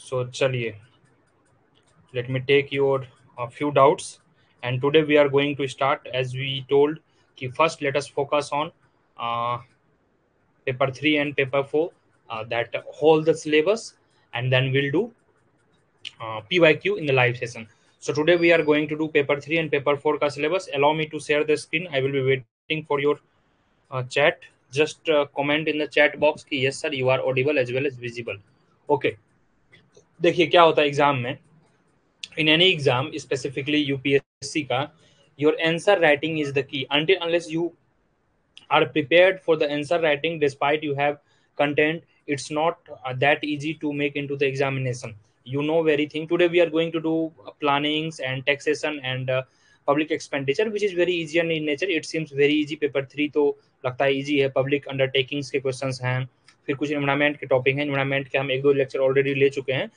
So chaliye, let me take your few doubts, and today we are going to start as we told. Ki first, let us focus on uh, paper 3 and paper 4 that hold the syllabus, and then we'll do PYQ in the live session. So today we are going to do paper 3 and paper 4 ka syllabus. Allow me to share the screen. I will be waiting for your chat. Just comment in the chat box कि yes sir you are audible as well as visible. Okay. देखिए क्या होता है exam में. In any exam, specifically UPSC का, your answer writing is the key. Until unless you are prepared for the answer writing, despite you have content, it's not that easy to make into the examination. You know very thing. Today we are going to do plannings and taxation and public expenditure, which is very easy in nature. It seems very easy. Paper 3 तो लगता है easy है. Public undertakings के questions हैं. फिर कुछ environment के topic हैं. इन्वायरमेंट के हम एक दो लेक्चर ऑलरेडी ले चुके हैं,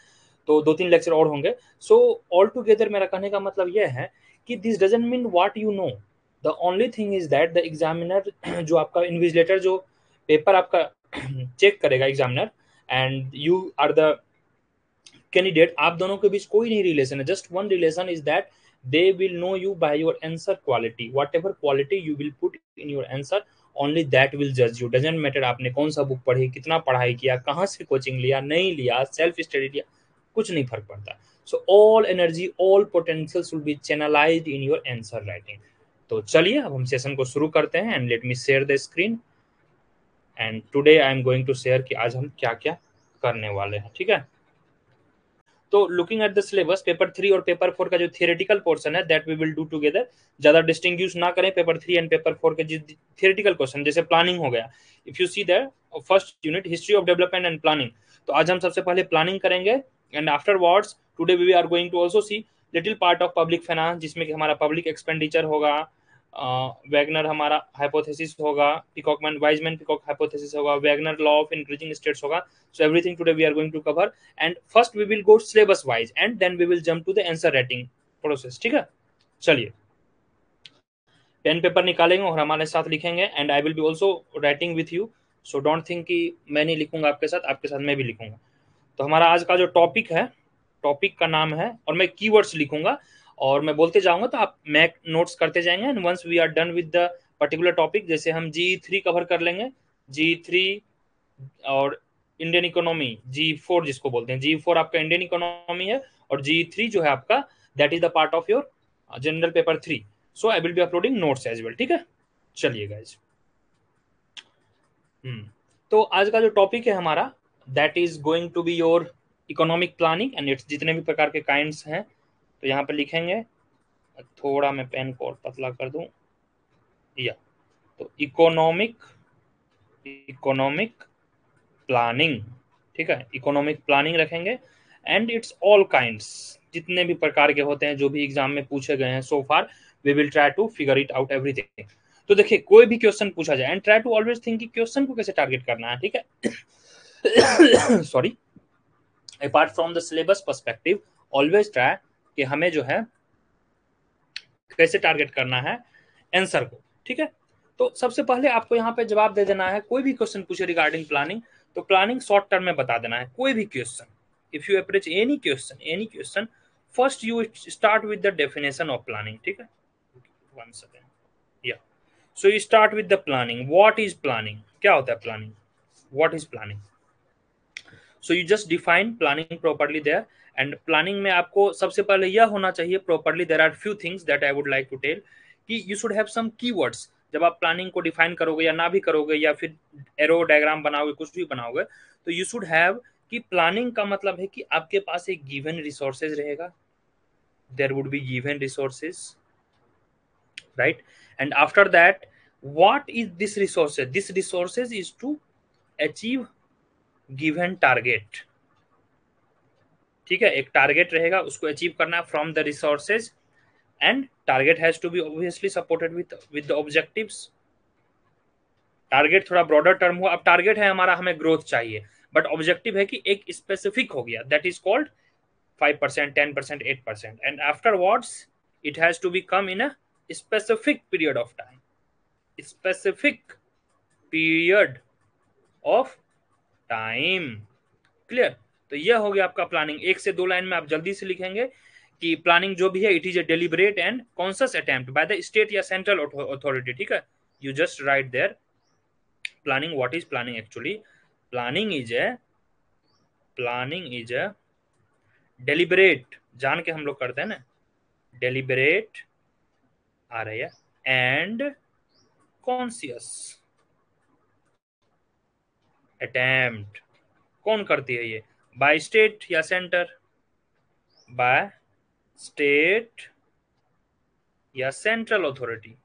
तो दो तीन लेक्चर और होंगे. सो ऑल टुगेदर मेरा कहने का मतलब यह है कि this doesn't mean what you know. The only thing is that the examiner जो आपका इन्विजिलेटर जो पेपर आपका चेक करेगा examiner, and you are the candidate, आप दोनों के बीच कोई नहीं रिलेशन है. Just one relation is that they will know you by your answer quality. Whatever quality you will put in your answer, only that will जज you. Doesn't matter आपने कौन सा बुक पढ़ी, कितना पढ़ाई किया, कहाँ से कोचिंग लिया, नहीं लिया, सेल्फ स्टडी लिया, कुछ नहीं फर्क पड़ता. So all energy, all potentials will be channelized in your answer writing. तो चलिए अब हम सेशन को शुरू करते हैं. And let me share the screen. And today I am going to share कि आज हम क्या क्या करने वाले हैं. ठीक है. तो looking at the syllabus, paper 3 और पेपर 4 का जो थियोरेटिकल पोर्शन है that we will do together. ज्यादा डिस्टिंग्विश ना करें पेपर 3 एंड पेपर 4 के जो थियोरेटिकल क्वेश्चन, जैसे प्लानिंग हो गया. If you see that first unit history of development and planning, तो आज हम सबसे पहले प्लानिंग करेंगे. And afterwards today we are going to also see little part of public finance, जिसमें कि हमारा पब्लिक एक्सपेंडिचर होगा, वैगनर हमारा हाइपोथेसिस होगा, पिकॉकमैन वाइजमैन पिकॉक हाइपोथेसिस होगा, Wagner law of increasing states होगा. So everything today we are going to cover, and first we will go syllabus wise and then we will jump to the answer writing process. ठीक है. चलिए pen paper निकालेंगे और हमारे साथ लिखेंगे, and I will B also writing with you. So don't think कि मैं नहीं लिखूंगा आपके साथ मैं भी लिखूंगा. तो हमारा आज का जो टॉपिक है, टॉपिक का नाम है, और मैं कीवर्ड्स लिखूंगा और मैं बोलते जाऊंगा तो आप मैक नोट्स करते जाएंगे. And once we are done with the particular topic, जैसे हम G3 कवर कर लेंगे, G3 और इंडियन इकोनॉमी G4 जिसको बोलते हैं, G4 आपका इंडियन इकोनॉमी है, और G3 जो है आपका that is the part of your general paper 3. So I will be uploading notes as well. ठीक है. चलिए गाइज. तो आज का जो टॉपिक है हमारा that is going to be your economic planning and its जितने भी प्रकार के काइंड्स हैं. तो यहाँ पे लिखेंगे, थोड़ा मैं पेन को और पतला कर दूं. या तो इकोनॉमिक प्लानिंग. ठीक है. इकोनॉमिक प्लानिंग रखेंगे एंड इट्स ऑल काइंड्स, जितने भी प्रकार के होते हैं जो भी एग्जाम में पूछे गए हैं so far, we will try to figure it out everything. तो देखिए कोई भी क्वेश्चन पूछा जाए and try to always think कि क्वेश्चन को कैसे टारगेट करना है. ठीक है. Sorry. Apart from the syllabus perspective, always try कि हमें जो है कैसे टारगेट करना है आंसर को. ठीक है. तो सबसे पहले आपको यहाँ पे जवाब दे देना है. कोई भी क्वेश्चन पूछे रिगार्डिंग प्लानिंग, तो प्लानिंग शॉर्ट टर्म में बता देना है. कोई भी question, if you approach any question, first you start with the definition of planning. ठीक है. One second. या so you start with the planning. What is planning, क्या होता है planning, what is planning. So you just define planning properly there. And planning में आपको सबसे पहले यह होना चाहिए properly, there are few things that I would like to tell, कि you should have some keywords. जब आप प्लानिंग को डिफाइन करोगे या ना भी करोगे या फिर एरो डायग्राम बनाओगे, कुछ भी बनाओगे, तो यू शुड हैव कि प्लानिंग का मतलब है कि आपके पास एक गिवन रिसोर्सेज रहेगा. There would be given resources, right. And after that what is this resources, this resources is to achieve given target. ठीक है. एक टारगेट रहेगा, उसको अचीव करना है from the resources, and target has to be obviously supported with the objectives. Target थोड़ा broader term हुआ. अब टारगेट है हमारा, हमें ग्रोथ चाहिए, बट ऑब्जेक्टिव है कि एक स्पेसिफिक हो गया, that is called 5%, 10%, 8%, and afterwards it has to be come in a specific period of time. Specific period of time. Clear. तो यह हो गया आपका प्लानिंग। 1 से 2 लाइन में आप जल्दी से लिखेंगे कि प्लानिंग जो भी है, it is a deliberate and conscious attempt by the state या सेंट्रल अथॉरिटी। ठीक है, you just write there planning. What is planning actually? Planning is a deliberate, जान के हम लोग करते हैं ना, deliberate आ रही है and conscious attempt। कौन करती है ये? बाय स्टेट या सेंटर, बाय स्टेट या central authority.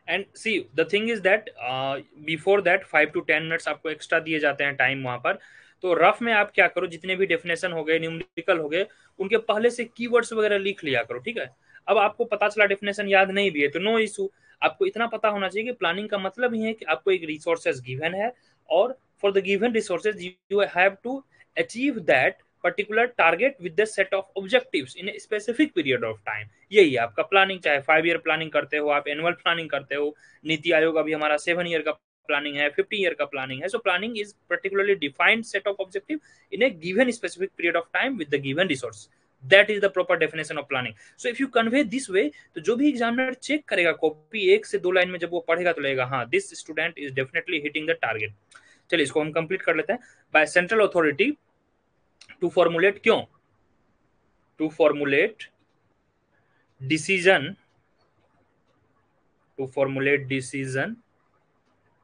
And see the thing is that before that 5 to 10 minutes आपको एक्स्ट्रा दिए जाते हैं टाइम वहां पर। तो रफ में आप क्या करो, जितने भी डेफिनेशन हो गए, न्यूमेरिकल हो गए, उनके पहले से कीवर्ड्स वगैरह लिख लिया करो। ठीक है, अब आपको पता चला डेफिनेशन याद नहीं भी है तो नो इशू, आपको इतना पता होना चाहिए कि प्लानिंग का मतलब ही है कि आपको एक रिसोर्सेज गिवन है और for the given resources you have to achieve that particular target with the set of objectives in a specific period of time. यही है आपका प्लानिंग, चाहे 5 ईयर प्लानिंग करते हो आप, एनुअल प्लानिंग करते हो, नीति आयोग अभी हमारा 7 ईयर का प्लानिंग है, 50 ईयर का प्लानिंग है। So planning is particularly defined set of objective in a given specific period of time with the given resource. That is the proper definition of planning. So if you convey this way, तो जो भी examiner check करेगा copy 1 से 2 line में, जब वो पढ़ेगा तो लगेगा हाँ this student is definitely hitting the target. चलिए इसको हम कंप्लीट कर लेते हैं। By central authority to formulate, क्यों? To formulate decision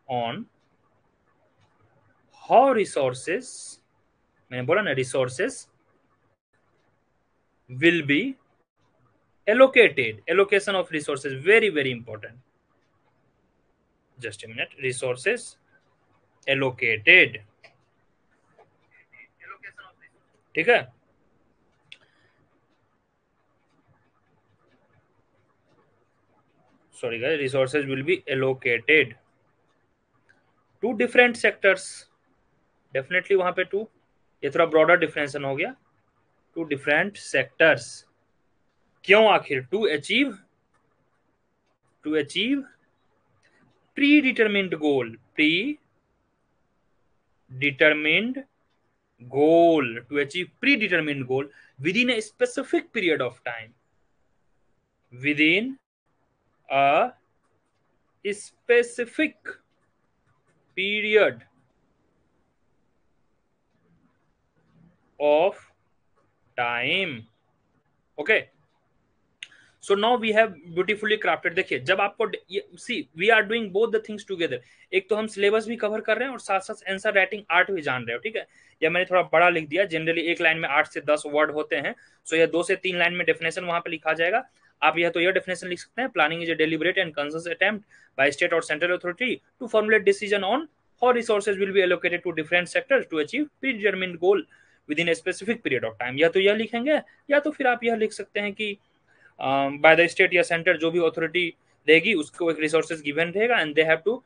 on how resources, मैंने बोला ना resources will be allocated, allocation of resources very very important, just a minute, resources allocated, ठीक है। sorry guys, resources will be allocated to different sectors, definitely वहां पे to, ये थोड़ा broader डिफरेंशन हो गया, टू डिफरेंट सेक्टर्स। क्यों आखिर? To achieve predetermined goal, predetermined goal, to achieve predetermined goal within a specific period of time, within a specific period of time। okay, so now we have beautifully crafted। देखिए जब आपको see we are doing both the things together, एक तो हम syllabus भी cover कर रहे हैं और साथ साथ आंसर राइटिंग आर्ट भी जान रहे हो। ठीक है, या मैंने थोड़ा बड़ा लिख दिया, जनरली एक लाइन में 8 से 10 वर्ड होते हैं, सो यह 2 से 3 लाइन में डेफिनेशन वहां पे लिखा जाएगा। आप यह तो यह डेफिनेशन लिख सकते हैं, planning is a deliberate and conscious attempt by state और central authority to formulate decision on how resources will be allocated to different sectors to achieve predetermined goal within a specific period of time। या तो यह लिखेंगे, या तो फिर आप यह लिख सकते हैं कि बाय द स्टेट या सेंटर, जो भी अथॉरिटी रहेगी उसको एक रिसोर्सेज गिवन रहेगा and they have to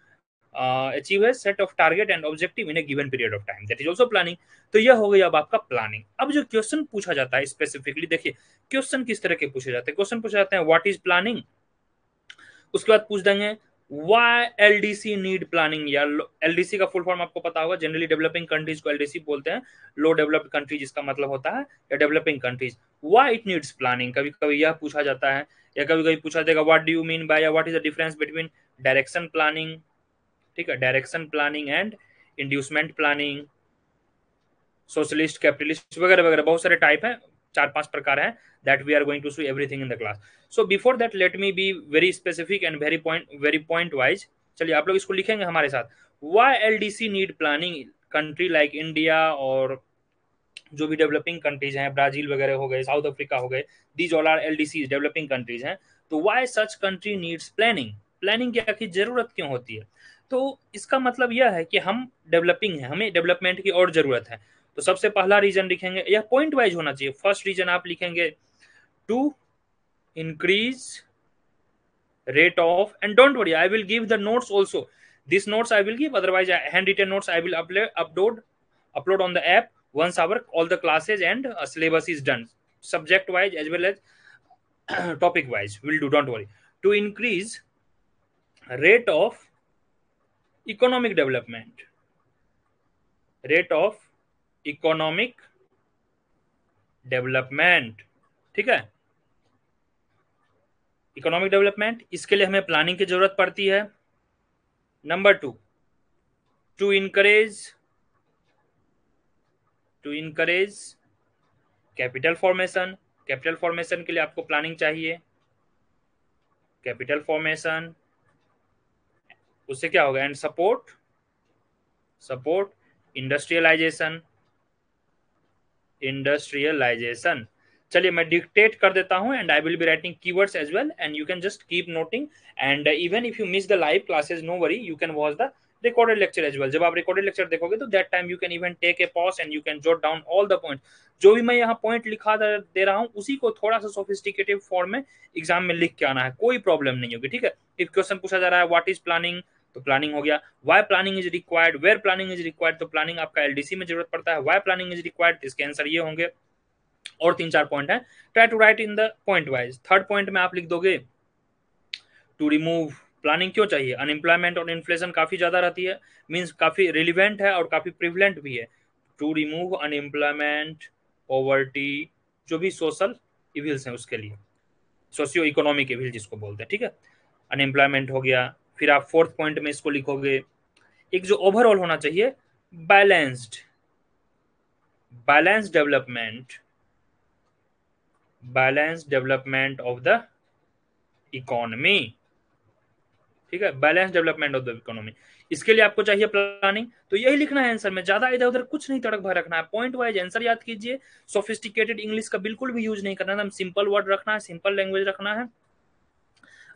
achieve a set of target and objective in a given period of time, that is also planning. तो यह हो गई अब आपका प्लानिंग। अब जो क्वेश्चन पूछा जाता है स्पेसिफिकली, देखिए क्वेश्चन किस तरह के पूछे जाते हैं। क्वेश्चन पूछे जाते हैं व्हाट इज प्लानिंग, उसके बाद पूछ देंगे वाई एलडीसी नीड प्लानिंग, या एलडीसी का फुल फॉर्म आपको पता होगा, जनरली डेवलपिंग कंट्रीज को एलडीसी बोलते हैं, लो डेवलप्ड कंट्रीज इसका मतलब होता है, या developing countries. Why it needs planning, कभी कभी यह पूछा जाता है, या कभी कभी पूछा जाएगा what do you mean by, या what is the difference between direction planning, ठीक है, direction planning and inducement planning, socialist, capitalist वगैरह वगैरह, बहुत सारे टाइप हैं, 4-5 प्रकार हैं, that we are going to see everything in the class। so before that let me be very specific and very point wise। चलिए आप लोग इसको लिखेंगे हमारे साथ। why LDC need planning, country like India और जो भी डेवलपिंग कंट्रीज हैं, ब्राजील वगैरह हो गए, साउथ अफ्रीका हो गए, these all are LDC, developing countries हैं। तो why such country needs planning, planning की आखिर जरूरत क्यों होती है? तो इसका मतलब यह है कि हम डेवलपिंग है, हमें डेवलपमेंट की और जरूरत है। तो सबसे पहला रीजन लिखेंगे, यह पॉइंट वाइज होना चाहिए। फर्स्ट रीजन आप लिखेंगे to increase rate of, and don't worry I will give the notes also, these notes I will give, otherwise handwritten notes I will upload on the app once our all the classes and syllabus is done, subject wise as well as topic wise will do, don't worry। to increase rate of economic development, rate of economic development. ठीक है, economic development, इसके लिए हमें planning की जरूरत पड़ती है। Number two, to encourage capital formation. Capital formation के लिए आपको प्लानिंग चाहिए। कैपिटल फॉर्मेशन, उससे क्या होगा, एंड सपोर्ट इंडस्ट्रियलाइजेशन। चलिए मैं डिक्टेट कर देता हूं and I will be writing keywords as well and you can just keep noting and even if you miss the live classes no worry, you can watch the recorded lecture as well. जब आप recorded lecture देखोगे तो that time you can even take a pause and you can jot down all the point. जो भी मैं यहाँ point लिखा दे रहा हूँ उसी को थोड़ा सा सोफिस्टिकेटिव फॉर्म में एग्जाम में लिख के आना है, कोई प्रॉब्लम नहीं होगी। ठीक है, इफ क्वेश्चन पूछा जा रहा है व्हाट इज प्लानिंग, तो प्लानिंग हो गया। Why planning is required, where planning is required, तो प्लानिंग आपका एलडीसी में जरूरत पड़ता है। वाई प्लानिंग इज रिक्वायर्ड, इसके आंसर ये होंगे। और 3-4 पॉइंट है, try to write in the point wise. Third point में आप लिख दोगे टू रिमूव, प्लानिंग क्यों चाहिए, अनएम्प्लॉयमेंट और इन्फ्लेशन काफी ज्यादा रहती है, मींस काफी रिलीवेंट है और काफी प्रिवलेंट भी है। टू रिमूव अनएम्प्लॉयमेंट, पॉवर्टी, जो भी सोशल इविल्स हैं उसके लिए, सोशियो इकोनॉमिक इविल जिसको बोलते हैं। ठीक है, अनएम्प्लॉयमेंट हो गया। फिर आप फोर्थ पॉइंट में इसको लिखोगे, एक जो ओवरऑल होना चाहिए, balanced development of the economy. ठीक है, balance development of the economy, इसके लिए आपको चाहिए प्लानिंग। तो यही लिखना है आंसर में, ज्यादा इधर उधर कुछ नहीं तड़क भर रखना है, पॉइंट वाइज आंसर याद कीजिए। सोफिस्टिकेटेड इंग्लिश का बिल्कुल भी यूज नहीं करना है, सिंपल वर्ड रखना है, सिंपल लैंग्वेज रखना है।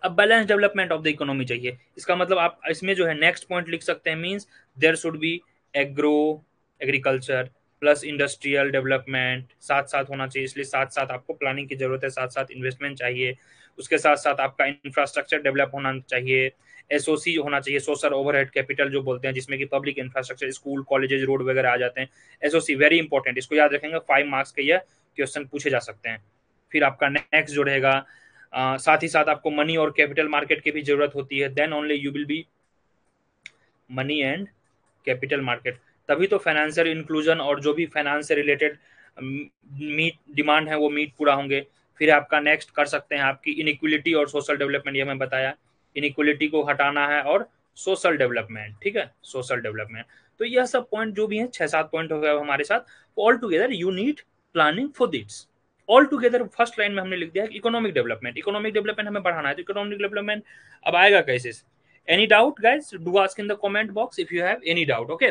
अब balance development of the economy चाहिए, इसका मतलब आप इसमें जो है नेक्स्ट पॉइंट लिख सकते हैं, means there should be agriculture plus industrial development साथ साथ होना चाहिए। इसलिए साथ साथ आपको प्लानिंग की जरूरत है, साथ साथ इन्वेस्टमेंट चाहिए, उसके साथ साथ आपका इंफ्रास्ट्रक्चर डेवलप होना चाहिए। एसओसी होना चाहिए, सोशल ओवरहेड कैपिटल जो बोलते हैं, जिसमें कि public infrastructure, school colleges road वगैरह आ जाते हैं। एसओसी वेरी इंपॉर्टेंट, इसको याद रखेंगे, 5 मार्क्स के ये क्वेश्चन पूछे जा सकते हैं। फिर आपका नेक्स्ट जो रहेगा, साथ ही साथ आपको मनी और कैपिटल मार्केट की भी जरूरत होती है, then only you will be money and capital market, तभी तो फाइनेंशियल इंक्लूजन और जो भी फाइनेंस से रिलेटेड मीट डिमांड है वो मीट पूरा होंगे। फिर आपका नेक्स्ट कर सकते हैं आपकी इनइक्वलिटी और सोशल डेवलपमेंट, ये मैं बताया, इनइक्वलिटी को हटाना है और सोशल डेवलपमेंट। ठीक है, सोशल डेवलपमेंट, तो यह सब पॉइंट जो भी है 6-7 पॉइंट हो गया हमारे साथ। All together you need planning for this. All together first line में हमने लिख दिया है इकोनॉमिक डेवलपमेंट हमें बढ़ाना है, तो इकोनॉमिक डेवलपमेंट अब आएगा कैसे। Any doubt guys, do ask in the comment box if you have any doubt. Okay,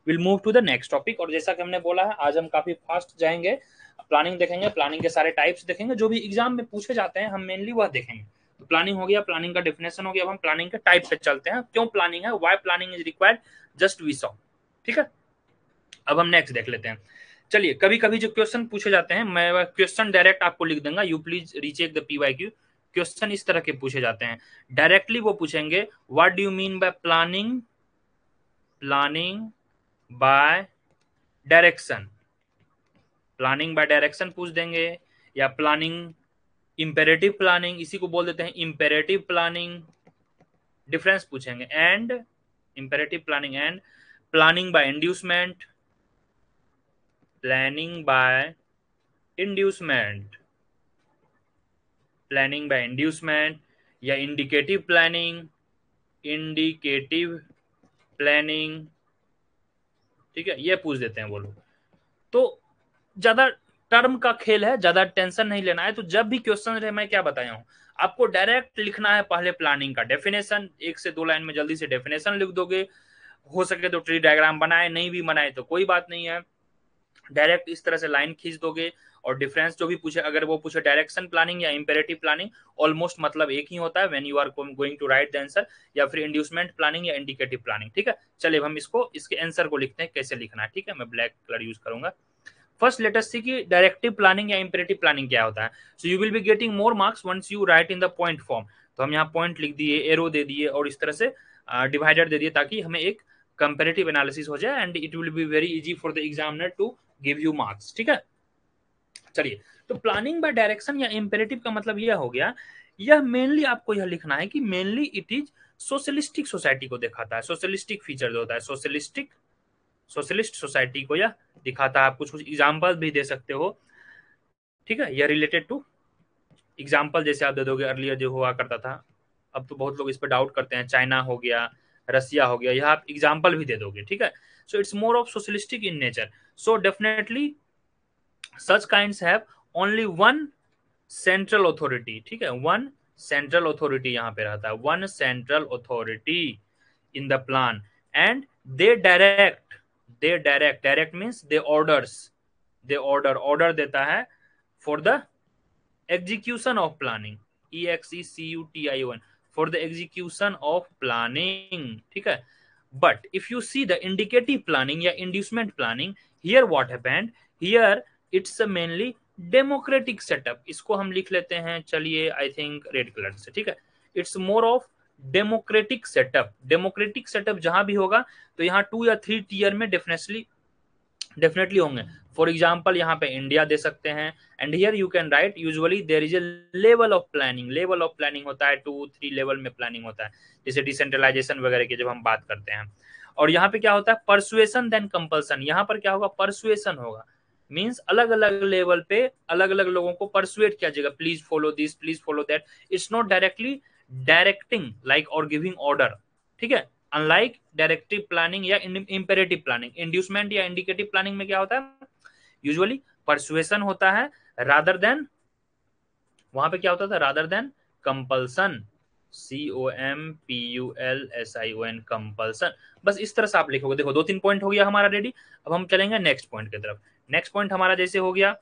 will move to the next topic. और जैसा कि हमने बोला है आज हम काफी फास्ट जाएंगे, प्लानिंग देखेंगे, प्लानिंग के सारे टाइप्स देखेंगे, जो भी एग्जाम में पूछे जाते हैं हम मेनली वह देखेंगे। तो प्लानिंग हो गया, प्लानिंग का डेफिनेशन हो गया, अब हम प्लानिंग के टाइप पे चलते हैं, क्यों प्लानिंग है, why planning is required, just we saw. ठीक है, अब हम नेक्स्ट देख लेते हैं। चलिए, कभी कभी जो क्वेश्चन पूछे जाते हैं, मैं क्वेश्चन डायरेक्ट आपको लिख दूंगा, you please recheck the PYQ. Question इस तरह के पूछे जाते हैं, डायरेक्टली वो पूछेंगे what do you mean bye planning by direction, planning by direction पूछ देंगे, या प्लानिंग इंपेरेटिव प्लानिंग, इसी को बोल देते हैं इंपेरेटिव प्लानिंग, डिफरेंस पूछेंगे, and imperative planning and planning by inducement, planning by inducement, planning by inducement, या इंडिकेटिव प्लानिंग। ठीक है, ये पूछ देते हैं वो लोग। तो ज्यादा टर्म का खेल है, ज्यादा टेंशन नहीं लेना है। तो जब भी क्वेश्चन रहे, मैं क्या बताया हूं आपको, डायरेक्ट लिखना है पहले प्लानिंग का डेफिनेशन, 1 से 2 लाइन में जल्दी से डेफिनेशन लिख दोगे। हो सके तो ट्री डायग्राम बनाए, नहीं भी बनाए तो कोई बात नहीं है, डायरेक्ट इस तरह से लाइन खींच दोगे। और डिफरेंस जो भी पूछे, अगर वो पूछे डायरेक्शन प्लानिंग या इंपेरेटिव प्लानिंग, ऑलमोस्ट मतलब एक ही होता है when you are going to write the answer, या फिर इंड्यूसमेंट प्लानिंग या इंडिकेटिव प्लानिंग। ठीक है, चलिए हम इसको, इसके आंसर को लिखते हैं कैसे लिखना है। ठीक है, मैं ब्लैक कलर यूज करूंगा। फर्स्ट लेट अस सी कि डायरेक्टिव प्लानिंग या इंपेरेटिव प्लानिंग क्या होता है। So you will be getting more marks once you write in the point form. तो हम यहाँ पॉइंट लिख दिए, एरो दे दिए और इस तरह से डिवाइडर दे दिए, ताकि हमें एक कंपेरेटिव एनालिसिस हो जाए and it will be very easy for the examiner to give you marks. ठीक है, चलिए, तो प्लानिंग बाय डायरेक्शन या इंपेरेटिव का मतलब यह हो गया, यह मेनली आपको यह लिखना है कि mainly it is socialistic society को दिखाता है। सोशलिस्टिक फीचर जो होता है, सोशलिस्टिक सोशलिस्ट सोसाइटी को यह दिखाता है। आप कुछ कुछ एग्जाम्पल भी दे सकते हो, ठीक है, यह रिलेटेड टू एग्जाम्पल जैसे आप दे दोगे, अर्लियर जो हुआ करता था, अब तो बहुत लोग इस पर डाउट करते हैं, चाइना हो गया, रसिया हो गया, यह आप एग्जाम्पल भी दे दोगे, ठीक है। So it's more of socialistic in nature. So definitely such kinds have only one central authority, ठीक है, वन सेंट्रल अथॉरिटी यहाँ पे रहता है, one central authority in the plan, and they direct means they orders, they order देता है for the execution of planning, EXECUTION, for the execution of planning, ठीक है। but if you see the indicative planning या inducement planning, here what happened, here it's a mainly democratic setup, इसको हम लिख लेते हैं, चलिए आई थिंक रेड कलर से, ठीक है। It's more of democratic setup, democratic setup जहां भी होगा तो यहाँ 2 या 3 टीयर में डेफिनेटली होंगे। फॉर एग्जाम्पल यहाँ पे इंडिया दे सकते हैं, and here you can write usually there is a level of planning, level of planning होता है, 2-3 लेवल में प्लानिंग होता है, जैसे डिसेंट्रलाइजेशन वगैरह की जब हम बात करते हैं। और यहाँ पे क्या होता है, परसुएशन देन कंपल्सन, यहाँ पर क्या होगा, परसुएशन होगा, मीन्स अलग अलग लेवल पे अलग अलग लोगों को परसुएट किया जाएगा, please follow this, please follow that. It's not directly directing like और गिविंग ऑर्डर, ठीक है। अनलाइक डायरेक्टिव प्लानिंग या इंपेरेटिव प्लानिंग, इंड्यूसमेंट या इंडिकेटिव प्लानिंग में क्या होता है, यूजुअली परसुएशन होता है, रादर देन, वहां पे क्या होता था, rather than compulsion, COMPULSION, compulsion. बस इस तरह से आप लिखोगे। देखो 2-3 पॉइंट हो गया हमारा रेडी। अब हम चलेंगे नेक्स्ट पॉइंट की तरफ। नेक्स्ट पॉइंट हमारा जैसे हो गया,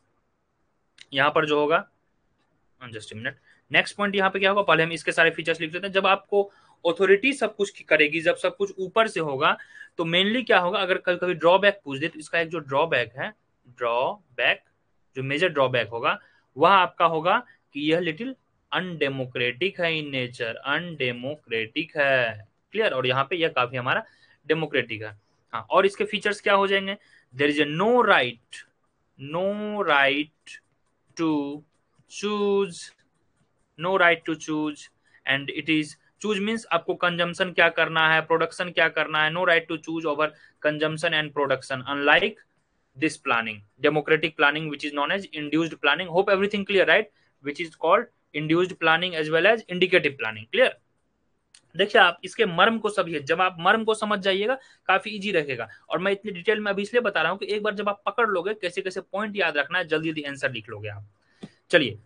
यहाँ पर जो होगा, जस्ट मिनट, नेक्स्ट पॉइंट यहाँ पे क्या होगा, पहले हम इसके सारे फीचर्स लिख लेते हैं। जब आपको ऑथोरिटी सब कुछ करेगी, जब सब कुछ ऊपर से होगा, तो मेनली क्या होगा, अगर कभी कभी ड्रॉबैक पूछ दे तो इसका एक जो ड्रॉबैक है, ड्रॉबैक, जो मेजर ड्रॉबैक होगा वह आपका होगा कि यह लिटिल अनडेमोक्रेटिक है इन नेचर, अनडेमोक्रेटिक है, क्लियर। और यहाँ पे यह काफी हमारा डेमोक्रेटिक है। हाँ, और इसके फीचर्स क्या हो जाएंगे, there is a no right to choose, no right to choose, and it is choose means आपको कंजम्पशन क्या करना है, प्रोडक्शन क्या करना है, no right to choose over consumption and production, unlike this planning, democratic planning, which is known as induced planning. Hope everything clear, right, which is called induced planning as well as indicative planning, clear। देखिए आप इसके मर्म को समझिए, जब आप मर्म को समझ जाइएगा काफी इजी रहेगा। और मैं इतनी डिटेल में अभी इसलिए बता रहा हूँ कि एक बार जब आप पकड़ लोगे कैसे कैसे पॉइंट याद रखना है, जल्दी जल्दी आंसर लिख लोगे आप। चलिए,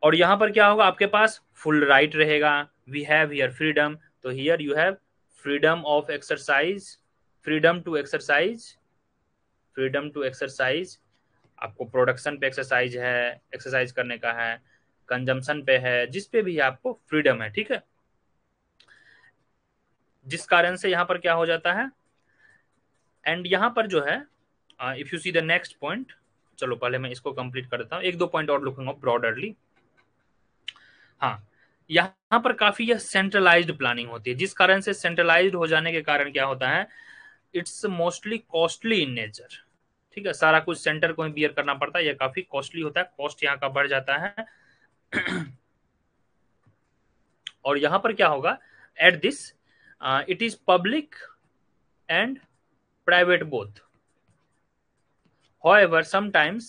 और यहां पर क्या होगा, आपके पास फुल राइट रहेगा, वी हैव हियर फ्रीडम, तो here you have freedom of exercise, freedom to exercise, freedom to exercise. आपको प्रोडक्शन पे एक्सरसाइज है, एक्सरसाइज करने का है, कंजम्पशन पे है, जिस पे भी आपको फ्रीडम है, ठीक है। जिस कारण से यहां पर क्या हो जाता है, एंड यहां पर जो है, if you see the next point, चलो पहले मैं इसको कंप्लीट कर देता हूं, 1-2 पॉइंट और लिखूंगा ब्रॉडरली। हाँ, यहाँ पर काफी यह सेंट्रलाइज्ड प्लानिंग होती है, जिस कारण से सेंट्रलाइज्ड हो जाने के कारण क्या होता है, it's mostly costly in nature, ठीक है। सारा कुछ सेंटर को ही बियर करना पड़ता है, यह काफी कॉस्टली होता है, कॉस्ट यहाँ का बढ़ जाता है। और यहाँ पर क्या होगा, at this it is public and private both, however sometimes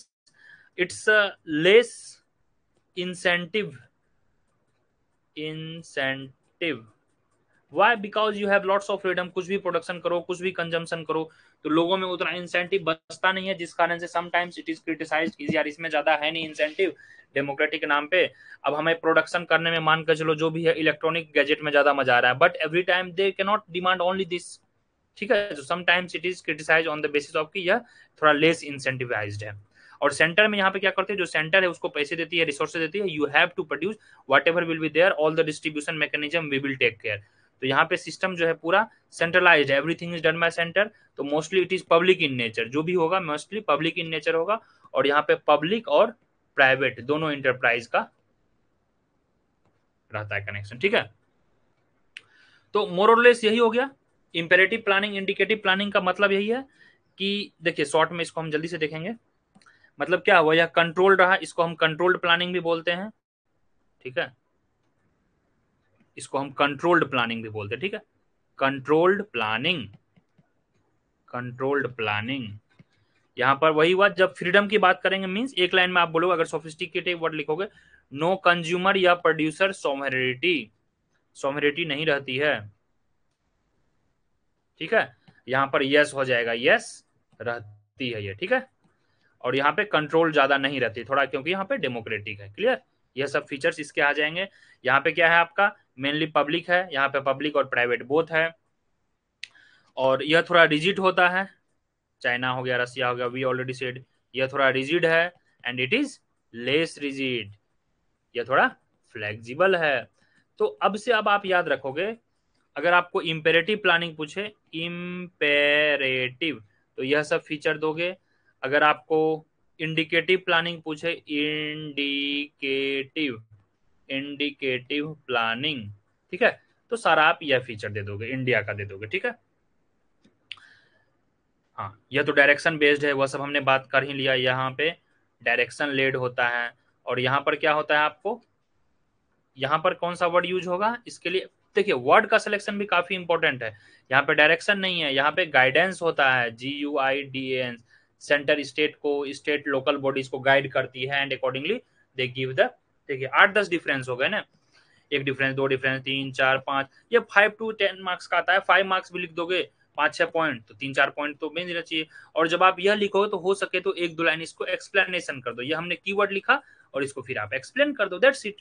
it's a less incentive, Why? Because you have lots of freedom, कुछ भी प्रोडक्शन करो, कुछ भी कंजम्पशन करो, तो लोगों में उतना इंसेंटिव बचता नहीं है, जिस कारण से समटाइम्स इट इज क्रिटिसाइज्ड कि यार इसमें ज्यादा है नहीं इंसेंटिव डेमोक्रेटिक के नाम पे। अब हमें प्रोडक्शन करने में मान कर चलो जो भी है इलेक्ट्रॉनिक गैजेट में ज्यादा मजा आ रहा है, but every time they can not demand only this, ठीक है। तो sometimes it is criticise on the basis of कि यह थोड़ा लेस इंसेंटिवाइज्ड है। और सेंटर में यहाँ पे क्या करते हैं, जो सेंटर है उसको पैसे देती है, रिसोर्सेज देती है, you have to produce whatever will be there, all the distribution mechanism we will take care. तो यहाँ पे सिस्टम जो है पूरा सेंट्रलाइज्ड है, everything is done by centre, तो mostly it is public in nature, जो भी होगा मोस्टली पब्लिक इन नेचर होगा। और यहाँ पे पब्लिक और प्राइवेट दोनों इंटरप्राइज का रहता है कनेक्शन, ठीक है। तो मोर और लेस यही हो गया। इंपेरेटिव प्लानिंग, इंडिकेटिव प्लानिंग का मतलब यही है कि देखिए शॉर्ट में इसको हम जल्दी से देखेंगे, मतलब क्या हुआ, यह कंट्रोल्ड रहा, इसको हम कंट्रोल्ड प्लानिंग भी बोलते हैं, ठीक है। इसको हम कंट्रोल्ड प्लानिंग भी बोलते हैं, ठीक है, कंट्रोल्ड प्लानिंग। Controlled planning. यहाँ पर वही हुआ, जब फ्रीडम की बात करेंगे मींस एक लाइन में आप बोलोगे, अगर सोफिस्टिकेटेड वर्ड लिखोगे, नो कंज्यूमर या प्रोड्यूसर सोवरेनिटी, सोवरेनिटी नहीं रहती है, ठीक है। यहाँ पर यस हो जाएगा, यस रहती है ये, ठीक है। और यहाँ पे कंट्रोल ज्यादा नहीं रहती थोड़ा, क्योंकि यहाँ पे डेमोक्रेटिक है। क्लियर, ये सब फीचर्स इसके आ जाएंगे। यहाँ पे क्या है आपका, मेनली पब्लिक है, यहाँ पे पब्लिक और प्राइवेट बोथ है। और यह थोड़ा रिजिड होता है, चाइना हो गया, रसिया हो गया, वी ऑलरेडी सेड, यह थोड़ा रिजिड है and it is less rigid, यह थोड़ा फ्लेक्सिबल है। तो अब से अब आप याद रखोगे, अगर आपको इम्पेरेटिव प्लानिंग पूछे, इम्पेरेटिव, तो यह सब फीचर दोगे। अगर आपको इंडिकेटिव प्लानिंग पूछे, इंडिकेटिव, इंडिकेटिव प्लानिंग, ठीक है, तो सारा आप यह फीचर दे दोगे, इंडिया का दे दोगे, ठीक है। हाँ, यह तो डायरेक्शन बेस्ड है, वह सब हमने बात कर ही लिया। यहाँ पे डायरेक्शन लेड होता है, और यहाँ पर क्या होता है आपको, यहाँ पर कौन सा वर्ड यूज होगा इसके लिए, देखिए वर्ड का सिलेक्शन भी काफी इंपॉर्टेंट है। यहाँ पे डायरेक्शन नहीं है, यहाँ पे गाइडेंस होता है, GUIDAN, सेंटर स्टेट को, स्टेट लोकल बॉडीज को गाइड करती है and accordingly they give the, देखिए 8-10 डिफरेंस हो गए ना, एक डिफरेंस, दो डिफरेंस, 3 4 5, ये 5 to 10 मार्क्स का आता है। 5 मार्क्स भी लिख दोगे, 5-6 पॉइंट, तो 3-4 पॉइंट तो मिल देना चाहिए। और जब आप यह लिखोगे तो हो सके तो 1-2 लाइन इसको एक्सप्लेनेशन कर दो, ये हमने कीवर्ड लिखा और इसको फिर आप एक्सप्लेन कर दो, दैट्स इट।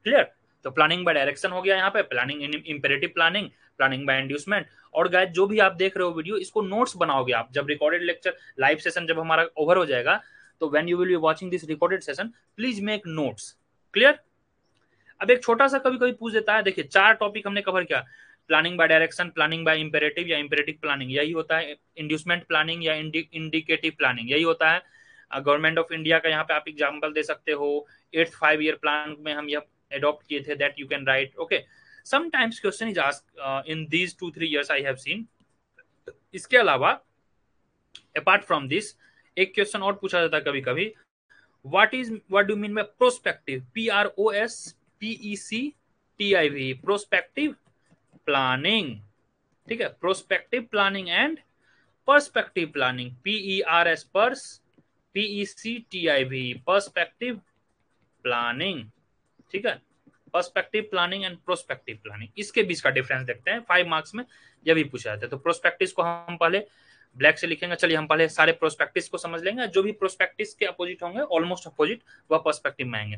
क्लियर, तो प्लानिंग बाय डायरेक्शन हो गया, यहाँ पे planning imperative planning, planning by inducement. और गाइस जो भी आप देख रहे हो वीडियो, इसको नोट्स बनाओगे आप, जब रिकॉर्डेड लेक्चर लाइव सेशन जब हमारा ओवर हो जाएगा, तो when you will be watching this recorded session, please make notes. Clear, अब एक छोटा सा कभी कभी पूछ देता है, देखिए 4 टॉपिक हमने कवर किया, planning by direction, planning bye imperative या इंपेरेटिव प्लानिंग, यही होता है इंड्यूसमेंट प्लानिंग या इंडिकेटिव प्लानिंग, यही होता है। गवर्नमेंट ऑफ इंडिया का यहाँ पे आप एग्जाम्पल दे सकते हो, 8th 5 year प्लान में हम यह adopt किए थे, that you can write, okay, sometimes question is asked in these 2-3 years I have seen। इसके अलावा apart from this एक क्वेश्चन और पूछा जाता है कभी कभी, what do you mean by prospective, PROSPECTIV, prospective planning, ठीक है, prospective planning and perspective planning, PERS, PECTIV, perspective planning, ठीक है, perspective planning and prospective planning, इसके बीच का डिफरेंस देखते हैं। 5 मार्क्स में यह भी पूछा जाता है। तो प्रोस्पेक्टिव को हम पहले ब्लैक से लिखेंगे, चलिए हम पहले सारे प्रोस्पेक्टिव को समझ लेंगे, जो भी प्रोस्पेक्टिव के अपोजिट होंगे, ऑलमोस्ट अपोजिट, वह पर्सपेक्टिव में आएंगे।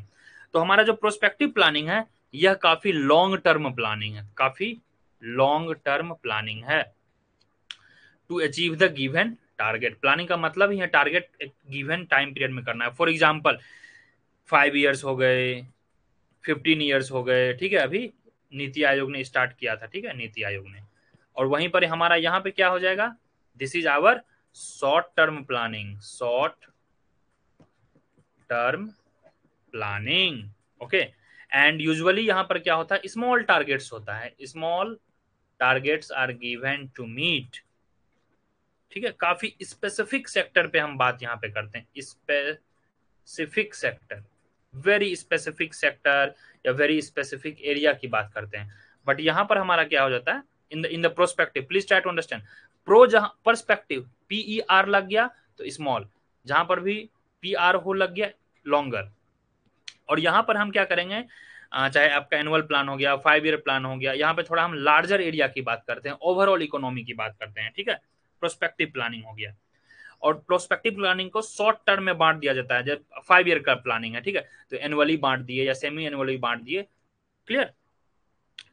तो हमारा जो प्रोस्पेक्टिव प्लानिंग है, यह काफी लॉन्ग टर्म प्लानिंग है, काफी लॉन्ग टर्म प्लानिंग है, to achieve the given target. Planning का मतलब ही है टारगेट एक गिवन टाइम पीरियड में करना है। फॉर एग्जाम्पल 5 years हो गए, 15 years हो गए, ठीक है, अभी नीति आयोग ने स्टार्ट किया था, ठीक है, नीति आयोग ने। और वहीं पर हमारा यहाँ पे क्या हो जाएगा, this is our short term planning, short term planning, okay. And usually यहाँ पर क्या होता है, स्मॉल टारगेट्स होता है, small targets are given to meet, ठीक है। काफी स्पेसिफिक सेक्टर पे हम बात यहाँ पे करते हैं, specific sector, very specific sector या वेरी स्पेसिफिक एरिया की बात करते हैं। बट यहाँ पर हमारा क्या हो जाता है, in the prospective, please try to understand, pro जहां पर्सपेक्टिव PER लग गया तो स्मॉल, जहां पर भी PR हो लग गया लॉन्गर। और यहाँ पर हम क्या करेंगे, चाहे आपका एनुअल प्लान हो गया, 5 year प्लान हो गया, यहाँ पे थोड़ा हम लार्जर एरिया की बात करते हैं, ओवरऑल इकोनॉमी की बात करते हैं, ठीक है, प्रोस्पेक्टिव प्लानिंग हो गया। और प्रोस्पेक्टिव प्लानिंग को शॉर्ट टर्म में बांट दिया जाता है, जब 5 year का प्लानिंग है, ठीक है, तो एनुअली बांट दिए या सेमी एनुअली बांट दिए। क्लियर,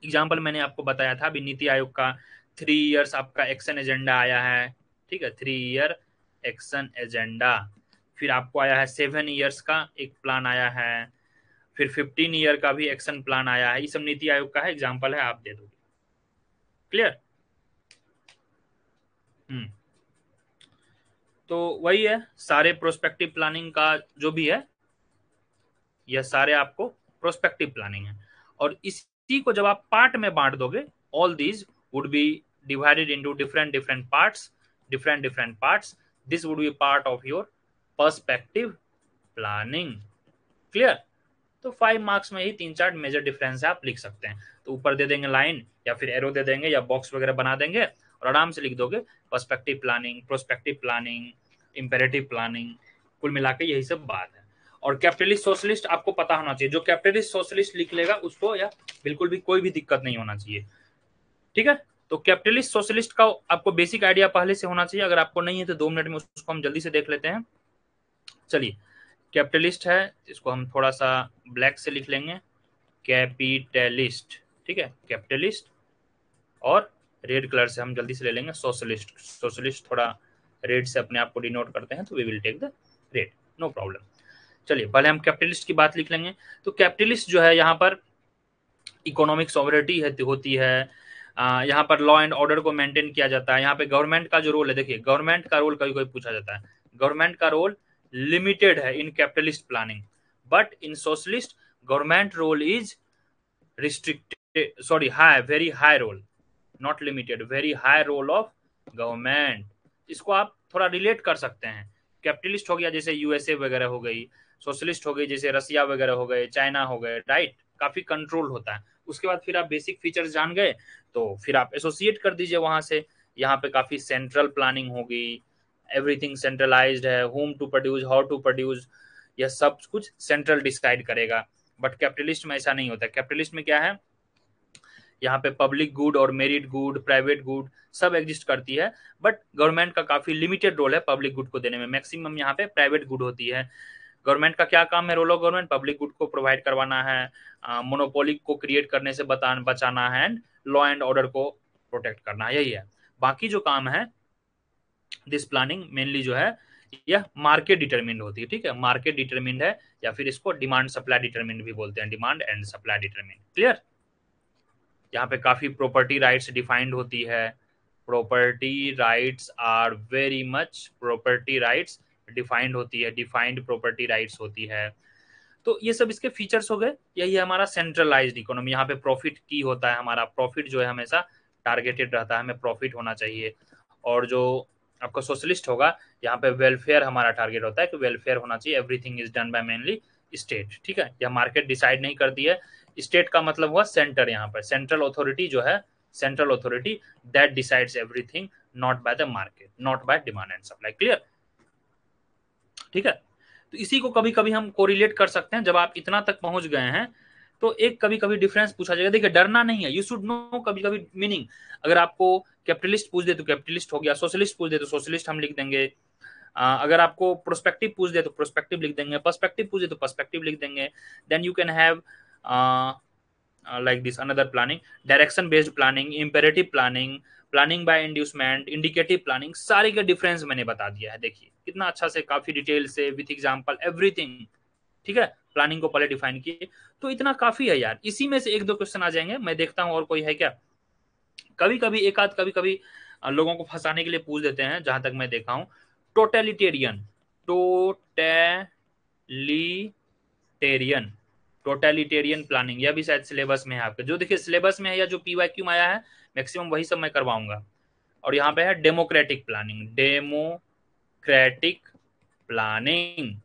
एग्जाम्पल मैंने आपको बताया था, अभी नीति आयोग का 3 years आपका एक्शन एजेंडा आया है, ठीक है, 3 year एक्शन एजेंडा। फिर आपको आया है 7 years का एक प्लान आया है, फिर 15 year का भी एक्शन प्लान आया है, ये सब नीति आयोग का है, एग्जाम्पल है, आप दे दोगे। क्लियर, तो वही है, सारे प्रोस्पेक्टिव प्लानिंग का जो भी है, यह सारे आपको प्रोस्पेक्टिव प्लानिंग है। और इसी को जब आप पार्ट में बांट दोगे, all these would be divided into different parts, different parts, this would be part of your perspective planning. Clear, तो 5 मार्क्स में ही 3-4 मेजर डिफरेंस है, आप लिख सकते हैं। तो ऊपर दे देंगे लाइन या फिर एरो दे देंगे या बॉक्स वगैरह बना देंगे, और आराम से लिख दोगे perspective planning, prospective planning, imperative planning, कुल मिला के यही सब बात है। और कैपिटलिस्ट सोशलिस्ट आपको पता होना चाहिए, जो कैपिटलिस्ट सोशलिस्ट लिख लेगा उसको या बिल्कुल भी कोई भी दिक्कत नहीं होना चाहिए, ठीक है। तो कैपिटलिस्ट सोशलिस्ट का आपको बेसिक आइडिया पहले से होना चाहिए, अगर आपको नहीं है तो 2 मिनट में उसको हम जल्दी से देख लेते हैं। चलिए, कैपिटलिस्ट है, इसको हम थोड़ा सा ब्लैक से लिख लेंगे, कैपिटलिस्ट, ठीक है, कैपिटलिस्ट। और रेड कलर से हम जल्दी से ले लेंगे सोशलिस्ट, सोशलिस्ट थोड़ा रेड से अपने आप को डिनोट करते हैं, तो we will take the red, no problem. चलिए, पहले हम कैपिटलिस्ट की बात लिख लेंगे। तो कैपिटलिस्ट जो है, यहाँ पर इकोनॉमिक सॉवरेनिटी होती है, यहाँ पर लॉ एंड ऑर्डर को मेंटेन किया जाता है। यहाँ पे गवर्नमेंट का जो रोल है, देखिए गवर्नमेंट का रोल कभी कभी पूछा जाता है, गवर्नमेंट का रोल लिमिटेड है in capitalist planning, but in socialist government role is restricted, sorry high, very high role, not limited, very high role of government. इसको आप थोड़ा रिलेट कर सकते हैं। कैपिटलिस्ट हो गया जैसे यूएसए वगैरह हो गई, सोशलिस्ट हो गई जैसे रसिया वगैरह हो गए, चाइना हो गए, राइट, काफी कंट्रोल होता है। उसके बाद फिर आप बेसिक फीचर्स जान गए तो फिर आप एसोसिएट कर दीजिए वहां से। यहाँ पे काफी सेंट्रल प्लानिंग होगी, एवरीथिंग सेंट्रलाइज्ड है, whom to produce, how to produce, यह सब कुछ सेंट्रल डिसाइड करेगा। बट कैपिटलिस्ट में ऐसा नहीं होता। कैपिटलिस्ट में क्या है, यहाँ पे पब्लिक गुड और मेरिट गुड, प्राइवेट गुड सब एग्जिस्ट करती है, बट गवर्नमेंट का काफी लिमिटेड रोल है पब्लिक गुड को देने में, मैक्सिमम यहाँ पे प्राइवेट गुड होती है। गवर्नमेंट का क्या काम है, role of government public good को प्रोवाइड करवाना है, मोनोपोली को क्रिएट करने से बचाना है, एंड लॉ एंड ऑर्डर को प्रोटेक्ट करना है, यही है। बाकी जो काम है दिस प्लानिंग मेनली जो है यह मार्केट डिटरमिन्ड होती है, ठीक है, मार्केट डिटरमिन्ड है, या फिर इसको डिमांड सप्लाई डिटरमिन्ड भी बोलते हैं, demand and supply determined, clear. यहाँ पे काफी प्रॉपर्टी राइट्स डिफाइंड होती है, property rights are very much, property rights defined होती है, डिफाइंड प्रॉपर्टी राइट्स होती है। तो ये सब इसके फीचर्स हो गए। यही है हमारा सेंट्रलाइज्ड इकोनॉमी। यहाँ पे प्रॉफिट की होता है, हमारा प्रॉफिट जो है हमेशा टारगेटेड रहता है, हमें प्रॉफिट होना चाहिए। और जो आपका सोशलिस्ट होगा, यहाँ पे वेलफेयर हमारा टारगेट होता है कि वेलफेयर होना चाहिए, everything is done bye mainly state, ठीक है। यह मार्केट डिसाइड नहीं करती है। स्टेट का मतलब हुआ सेंटर, यहाँ पर सेंट्रल अथॉरिटी जो है, central authority that decides everything, not by the market, not by demand and supply, clear, ठीक है। तो इसी को कभी कभी हम कोरिलेट कर सकते हैं। जब आप इतना तक पहुंच गए हैं तो एक कभी कभी डिफरेंस पूछा जाएगा, देखिए डरना नहीं है, यू शुड नो कभी कभी मीनिंग। अगर आपको कैपिटलिस्ट पूछ दे तो कैपिटलिस्ट हो गया, सोशलिस्ट पूछ दे तो सोशलिस्ट हम लिख देंगे, अगर आपको प्रोस्पेक्टिव पूछ दे तो प्रोस्पेक्टिव लिख देंगे, पर्सपेक्टिव पूछ दे तो पर्सपेक्टिव लिख देंगे। Then you can have like this another planning, direction based planning, imperative planning, planning by inducement, indicative planning, सारे के डिफरेंस मैंने बता दिया है। देखिए कितना अच्छा से, काफी डिटेल से, विथ एग्जांपल एवरीथिंग, ठीक है। प्लानिंग को पहले डिफाइन किए, तो इतना काफी है यार। इसी में से एक दो क्वेश्चन आ जाएंगे, मैं देखता हूं और कोई है क्या। कभी कभी एक आध, कभी कभी लोगों को फंसाने के लिए पूछ देते हैं, जहां तक मैं देखा हूं, टोटलिटेरियन, टोटलिटेरियन, टोटलिटेरियन प्लानिंग, यह भी शायद सिलेबस में है आपके, जो देखिए सिलेबस में है या जो पीवाईक्यू में आया है मैक्सिमम वही सब मैं करवाऊंगा। और यहाँ पे है डेमोक्रेटिक प्लानिंग, डेमोक्रेटिक प्लानिंग।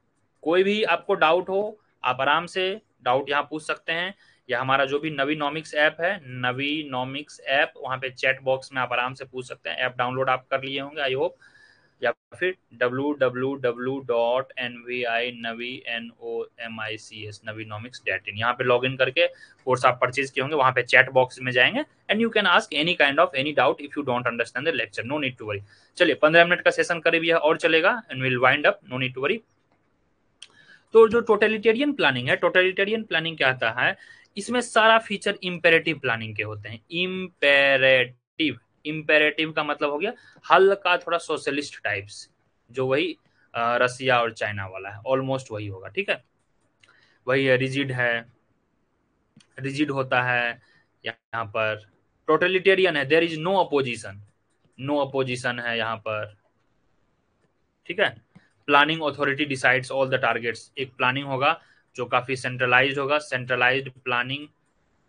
कोई भी आपको डाउट हो आप आराम से डाउट यहाँ पूछ सकते हैं, या हमारा जो भी नवीनॉमिक्स ऐप है, नवीनॉमिक्स ऐप, वहाँ पे चैट बॉक्स में आप आराम से पूछ सकते हैं। ऐप डाउनलोड आप कर लिए होंगे आई होप, या फिर www.nvinomics यहाँ पे लॉग इन करके कोर्स आप परचेज किए होंगे, वहां पे चैट बॉक्स में जाएंगे and you can ask any kind of any doubt if you don't understand the lecture, no need to worry. चलिए 15 मिनट का सेशन करीब यह और चलेगा and will wind up, no need to worry. तो जो टोटलिटेरियन प्लानिंग है, totalitarian planning क्या होता है, इसमें सारा फीचर इंपेरेटिव प्लानिंग के होते हैं। इंपेरेटिव, इंपेरेटिव का मतलब हो गया हल्का थोड़ा सोशलिस्ट टाइप्स, जो वही रसिया और चाइना वाला है, ऑलमोस्ट वही होगा, ठीक है। वही है, रिजिड है, रिजिड होता है यहाँ पर। टोटलिटेरियन है, there is no opposition, no opposition है यहाँ पर, ठीक है। Planning authority decides all the targets, एक प्लानिंग होगा जो काफी सेंट्रलाइज्ड होगा, centralised planning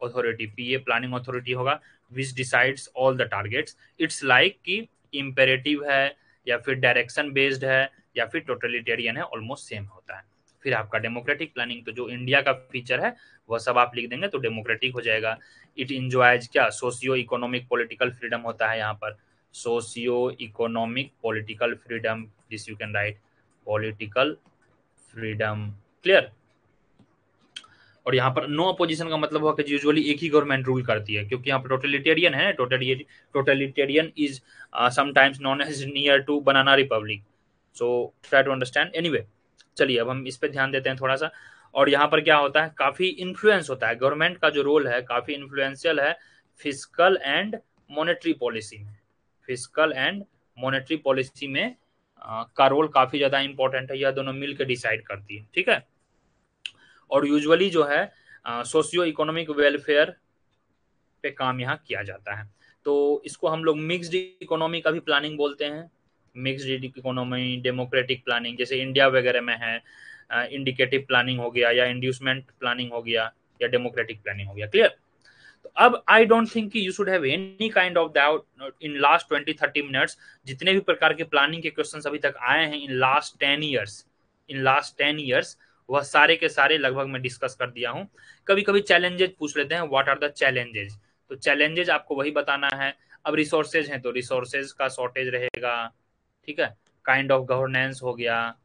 authority, PA planning authority होगा, which decides all the targets. It's like कि इंपेरेटिव है या फिर डायरेक्शन बेस्ड है या फिर टोटलिटेरियन है, ऑलमोस्ट सेम होता है। फिर आपका डेमोक्रेटिक प्लानिंग, तो जो इंडिया का फीचर है वह सब आप लिख देंगे तो डेमोक्रेटिक हो जाएगा। इट इंजॉयज क्या, सोशियो इकोनॉमिक पॉलिटिकल फ्रीडम होता है यहाँ पर, socio economic political freedom, this you can right political freedom, clear. और यहाँ पर नो अपोजिशन का मतलब हुआ कि यूजुअली एक ही गवर्नमेंट रूल करती है, क्योंकि यहाँ पर टोटलिटेरियन है। Totalitarian is sometimes known as near to banana republic, so try to understand anyway. चलिए अब हम इस पे ध्यान देते हैं थोड़ा सा। और यहाँ पर क्या होता है, काफी इन्फ्लुएंस होता है गवर्नमेंट का जो रोल है, काफी इन्फ्लुएंशियल है फिजिकल एंड मॉनेटरी पॉलिसी में। फिजिकल एंड मॉनेटरी पॉलिसी में का रोल काफी ज्यादा इंपॉर्टेंट है, यह दोनों मिलकर डिसाइड करती है, ठीक है। और यूजुअली जो है सोशियो इकोनॉमिक वेलफेयर पे काम यहाँ किया जाता है। तो इसको हम लोग मिक्स्ड इकोनॉमी का भी प्लानिंग बोलते हैं। मिक्स्ड इकोनॉमी, डेमोक्रेटिक प्लानिंग, जैसे इंडिया वगैरह में है इंडिकेटिव प्लानिंग हो गया, या इंड्यूसमेंट प्लानिंग हो गया, या डेमोक्रेटिक प्लानिंग हो गया, क्लियर। तो अब आई डोंट थिंक कि you should have any kind of doubt in last 20-30 minutes. जितने भी प्रकार के प्लानिंग के क्वेश्चंस अभी तक आए हैं इन लास्ट 10 ईयर्स, वह सारे के सारे लगभग मैं डिस्कस कर दिया हूं। कभी कभी चैलेंजेस पूछ लेते हैं, व्हाट आर द चैलेंजेस, तो चैलेंजेस आपको वही बताना है। अब रिसोर्सेज हैं तो रिसोर्सेज का शॉर्टेज रहेगा, ठीक है। काइंड ऑफ गवर्नेंस हो गया,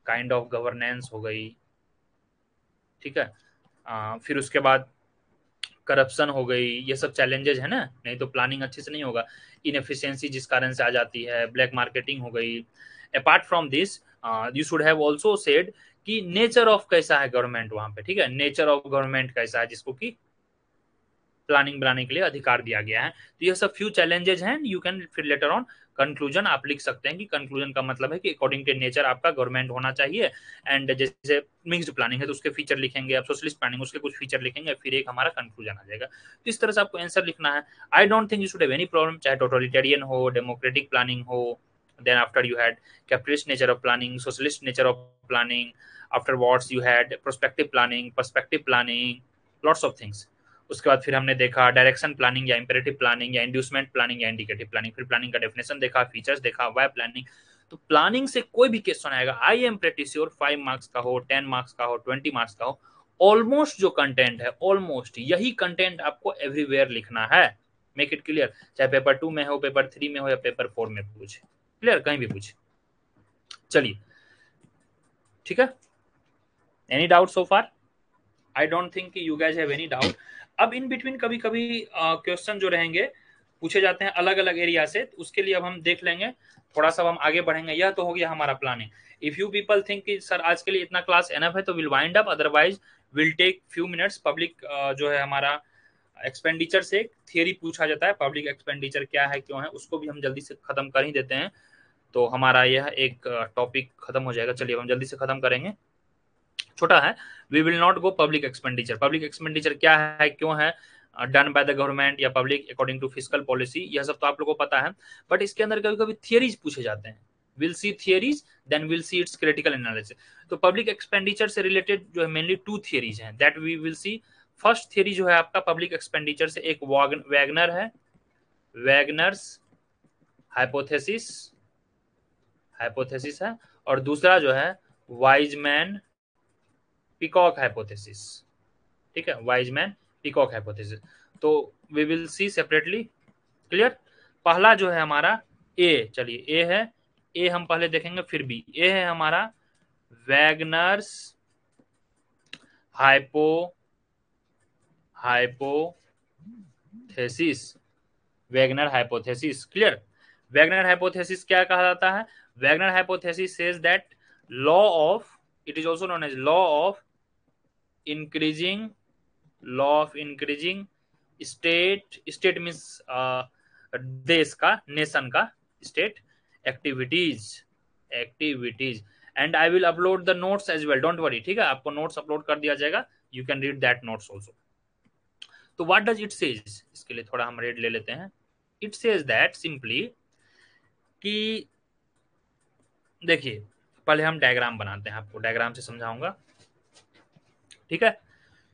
काइंड ऑफ गवर्नेंस हो गई, ठीक है। फिर उसके बाद करप्शन हो गई, ये सब चैलेंजेस है ना, नहीं तो प्लानिंग अच्छे से नहीं होगा। इनएफिशिएंसी जिस कारण से आ जाती है, ब्लैक मार्केटिंग हो गई। Apart from this you should have also said कि नेचर ऑफ कैसा है गवर्नमेंट वहां पे, ठीक है। नेचर ऑफ गवर्नमेंट कैसा है जिसको कि प्लानिंग बनाने के लिए अधिकार दिया गया है। तो ये सब फ्यू चैलेंजेस हैं। यू कैन फिर लेटर ऑन कंक्लूजन आप लिख सकते हैं कि कंक्लूजन का मतलब है कि अकॉर्डिंग टू नेचर आपका गवर्नमेंट होना चाहिए। एंड जैसे मिक्स्ड प्लानिंग है तो उसके फीचर लिखेंगे, आप सोशलिस्ट प्लानिंग उसके कुछ फीचर लिखेंगे, फिर एक हमारा कंक्लूजन आ जाएगा। तो इस तरह से आपको आंसर लिखना है। I don't think you should have any problem, चाहे टोटलिटेरियन हो, डेमोक्रेटिक प्लानिंग हो, then after you had capitalist nature of planning, socialist nature of planning, afterwards you had prospective planning, perspective planning, lots of things। उसके बाद फिर हमने देखा direction planning या imperative planning या इंड्यूसमेंट प्लानिंग या इंडिकेटिव प्लानिंग, फिर प्लानिंग का डेफिनेशन देखा, फीचर्स देखा, वाई प्लानिंग। तो प्लानिंग से कोई भी क्वेश्चन आएगा, I am pretty sure 5 marks का हो, 10 मार्क्स का हो, 20 मार्क्स का हो, ऑलमोस्ट जो कंटेंट है, ऑलमोस्ट यही कंटेंट आपको एवरीवेयर लिखना है। मेक इट क्लियर, चाहे पेपर 2 में हो, पेपर 3 में हो, या पेपर 4 में पूछे, क्लियर, कहीं भी पूछे। चलिए ठीक है, any doubt so far? I don't think you guys have any doubt. अब इन बिटवीन कभी कभी क्वेश्चन जो रहेंगे पूछे जाते हैं अलग अलग एरिया से, तो उसके लिए अब हम देख लेंगे थोड़ा सा, हम आगे बढ़ेंगे। यह तो हो गया हमारा planning. If you people think कि सर आज के लिए इतना क्लास एनफ है तो will wind up, otherwise will take few minutes. Public जो है हमारा एक्सपेंडिचर से थियरी पूछा जाता है, पब्लिक एक्सपेंडिचर क्या है, क्यों है, उसको भी हम जल्दी से खत्म कर ही देते हैं, तो हमारा यह एक टॉपिक खत्म हो जाएगा। चलिए हम जल्दी से खत्म करेंगे, छोटा है। We will not go public expenditure. Public expenditure क्या है, क्यों है, डन बाय द गवर्नमेंट या public according to physical policy, यह सब तो आप लोगों को पता है। बट इसके अंदर कभी कभी थियरीज पूछे जाते हैं, will see theories then will see its critical analysis. तो पब्लिक एक्सपेंडिचर से रिलेटेड जो है मेनली 2 थियरीज हैं that we will see. First theory जो है आपका पब्लिक एक्सपेंडिचर से, एक वैगनर है, वैगनर्स हाइपोथेसिस, हाइपोथेसिस है, और दूसरा जो है वाइजमैन पिकॉक हाइपोथेसिस, ठीक है, वाइजमैन पिकॉक हाइपोथेसिस। तो we will see separately, clear. पहला जो है हमारा ए, चलिए ए है, ए हम पहले देखेंगे फिर बी। ए है हमारा Wagner's hypothesis, Wagner hypothesis, clear. Wagner hypothesis क्या कहा जाता है? Wagner hypothesis says that law of, it is also known as law of increasing, law of increasing state, state means देश का, नेशन का, state activities, activities. And I will upload the notes as well, don't worry, ठीक है, आपको notes upload कर दिया जाएगा, you can read that notes also. तो व्हाट डज इट सेज, इसके लिए थोड़ा हम रेड ले लेते हैं। इट सेज दैट सिंपली कि देखिए, पहले हम डायग्राम बनाते हैं, आपको डायग्राम से समझाऊंगा, ठीक है।